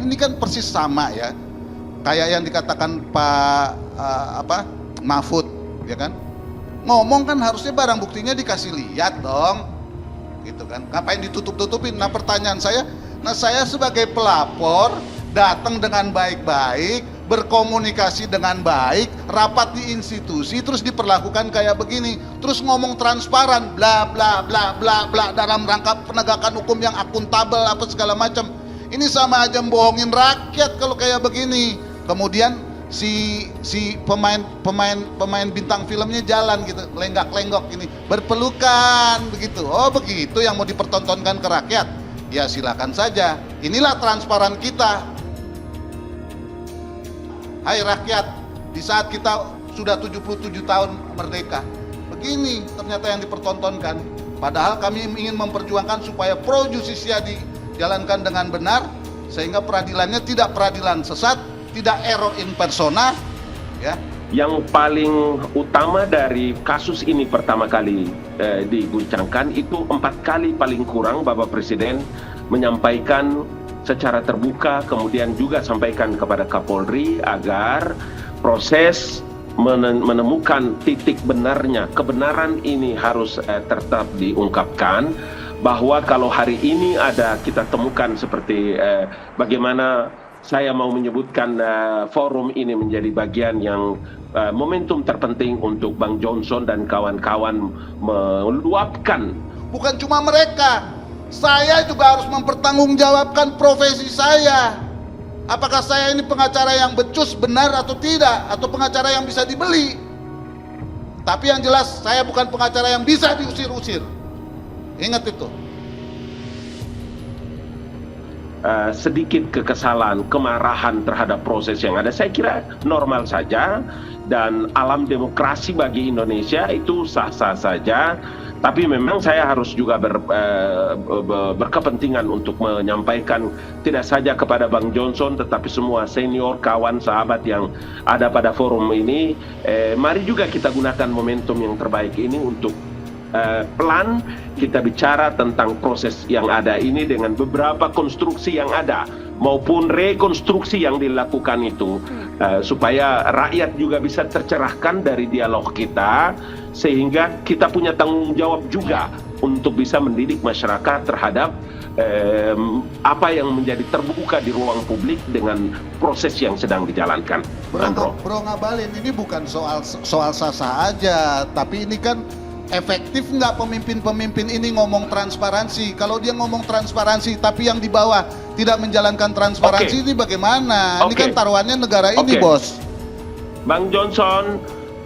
ini kan persis sama ya, kayak yang dikatakan Pak Mahfud, ya kan? Ngomong kan harusnya barang buktinya dikasih lihat dong, gitu kan? Ngapain ditutup-tutupin? Nah pertanyaan saya, saya sebagai pelapor datang dengan baik-baik, berkomunikasi dengan baik, rapat di institusi, terus diperlakukan kayak begini, terus ngomong transparan, bla bla bla bla bla dalam rangka penegakan hukum yang akuntabel apa segala macam. Ini sama aja bohongin rakyat kalau kayak begini. Kemudian si pemain bintang filmnya jalan gitu, lenggak-lenggok gini, berpelukan begitu. Oh begitu yang mau dipertontonkan ke rakyat? Ya silakan saja. Inilah transparan kita. Hai rakyat, di saat kita sudah 77 tahun merdeka, begini ternyata yang dipertontonkan. Padahal kami ingin memperjuangkan supaya pro justisia dijalankan dengan benar, sehingga peradilannya tidak peradilan sesat, tidak error in persona, ya. Yang paling utama dari kasus ini pertama kali diguncangkan itu 4 kali paling kurang Bapak Presiden menyampaikan secara terbuka, kemudian juga sampaikan kepada Kapolri agar proses menemukan titik benarnya, kebenaran ini harus tetap diungkapkan, bahwa kalau hari ini ada kita temukan seperti bagaimana saya mau menyebutkan forum ini menjadi bagian yang momentum terpenting untuk Bang Johnson dan kawan-kawan meluapkan. Bukan cuma mereka, saya juga harus mempertanggungjawabkan profesi saya. Apakah saya ini pengacara yang becus, benar atau tidak, atau pengacara yang bisa dibeli? Tapi yang jelas saya bukan pengacara yang bisa diusir-usir. Ingat itu. Sedikit kekesalan, kemarahan terhadap proses yang ada, saya kira normal saja, dan alam demokrasi bagi Indonesia itu sah-sah saja. Tapi memang saya harus juga berkepentingan untuk menyampaikan tidak saja kepada Bang Johnson, tetapi semua senior, kawan, sahabat yang ada pada forum ini, mari juga kita gunakan momentum yang terbaik ini untuk pelan kita bicara tentang proses yang ada ini dengan beberapa konstruksi yang ada maupun rekonstruksi yang dilakukan itu, supaya rakyat juga bisa tercerahkan dari dialog kita, sehingga kita punya tanggung jawab juga untuk bisa mendidik masyarakat terhadap apa yang menjadi terbuka di ruang publik dengan proses yang sedang dijalankan. Bro Ngabalin, ini bukan soal sah-sah aja, tapi ini kan efektif nggak pemimpin-pemimpin ini ngomong transparansi? Kalau dia ngomong transparansi tapi yang di bawah tidak menjalankan transparansi, ini bagaimana? Ini kan taruhannya negara ini, Bos. Bang Johnson,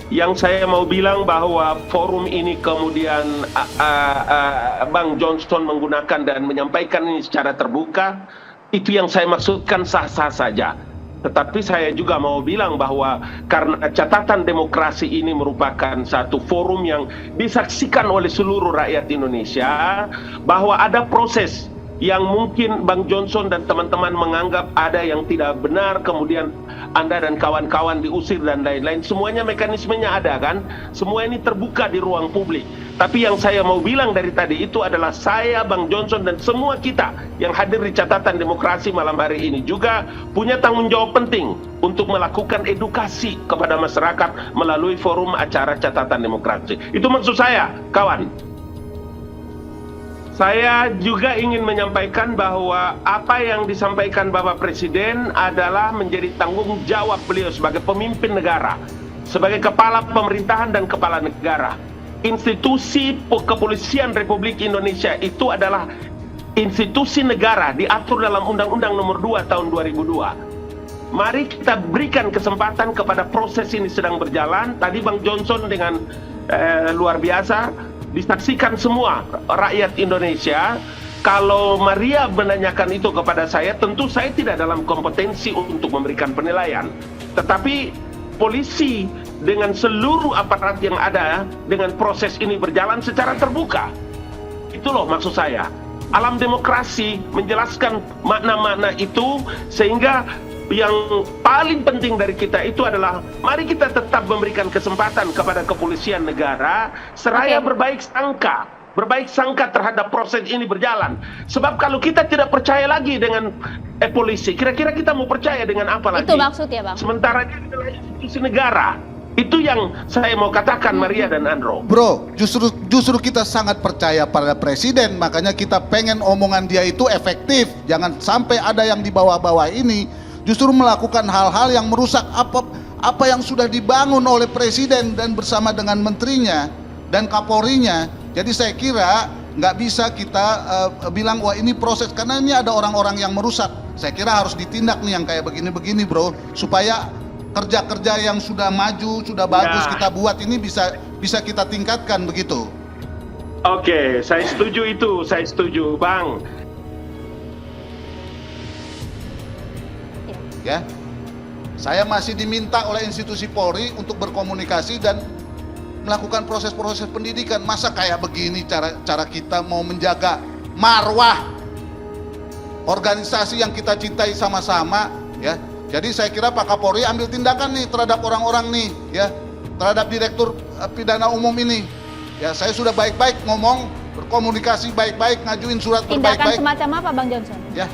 yang saya mau bilang bahwa forum ini kemudian Bang Johnson menggunakan dan menyampaikan ini secara terbuka, itu yang saya maksudkan sah-sah saja. Tetapi saya juga mau bilang bahwa karena catatan demokrasi ini merupakan satu forum yang disaksikan oleh seluruh rakyat Indonesia, bahwa ada proses yang mungkin Bang Johnson dan teman-teman menganggap ada yang tidak benar, kemudian Anda dan kawan-kawan diusir dan lain-lain, semuanya mekanismenya ada kan, semua ini terbuka di ruang publik. Tapi yang saya mau bilang dari tadi itu adalah saya, Bang Johnson, dan semua kita yang hadir di catatan demokrasi malam hari ini juga punya tanggung jawab penting untuk melakukan edukasi kepada masyarakat melalui forum acara catatan demokrasi. Itu maksud saya, kawan. Saya juga ingin menyampaikan bahwa apa yang disampaikan Bapak Presiden adalah menjadi tanggung jawab beliau sebagai pemimpin negara, sebagai kepala pemerintahan dan kepala negara. Institusi Kepolisian Republik Indonesia itu adalah institusi negara, diatur dalam Undang-Undang Nomor 2 Tahun 2002. Mari kita berikan kesempatan kepada proses ini sedang berjalan. Tadi Bang Johnson dengan luar biasa disaksikan semua rakyat Indonesia. Kalau Maria menanyakan itu kepada saya, tentu saya tidak dalam kompetensi untuk memberikan penilaian. Tetapi polisi dengan seluruh aparat yang ada dengan proses ini berjalan secara terbuka. Itu loh maksud saya. Alam demokrasi menjelaskan makna-makna itu, sehingga yang paling penting dari kita itu adalah mari kita tetap memberikan kesempatan kepada kepolisian negara seraya berbaik sangka, berbaik sangka terhadap proses ini berjalan. Sebab kalau kita tidak percaya lagi dengan polisi, kira-kira kita mau percaya dengan apa lagi? Itu maksud ya, Bang. Sementara dia adalah institusi negara. Itu yang saya mau katakan, Maria dan Andro. Bro, justru kita sangat percaya pada presiden, makanya kita pengen omongan dia itu efektif. Jangan sampai ada yang di bawah-bawah ini justru melakukan hal-hal yang merusak apa yang sudah dibangun oleh presiden dan bersama dengan menterinya dan kapolrinya. Jadi saya kira nggak bisa kita bilang wah ini proses, karena ini ada orang-orang yang merusak. Saya kira harus ditindak nih yang kayak begini-begini, bro, supaya kerja-kerja yang sudah maju, sudah bagus Ya. kita buat ini bisa kita tingkatkan begitu. Oke, saya setuju itu, saya setuju, Bang. Ya, saya masih diminta oleh institusi Polri untuk berkomunikasi dan melakukan proses-proses pendidikan. Masa kayak begini cara kita mau menjaga marwah organisasi yang kita cintai sama-sama, ya. Jadi saya kira Pak Kapolri ambil tindakan nih terhadap orang-orang nih, ya, terhadap Direktur Pidana Umum ini. Ya, saya sudah baik-baik ngomong, berkomunikasi baik-baik, ngajuin surat Tindakan berbaik-baik. semacam apa, Bang Johnson? Ya,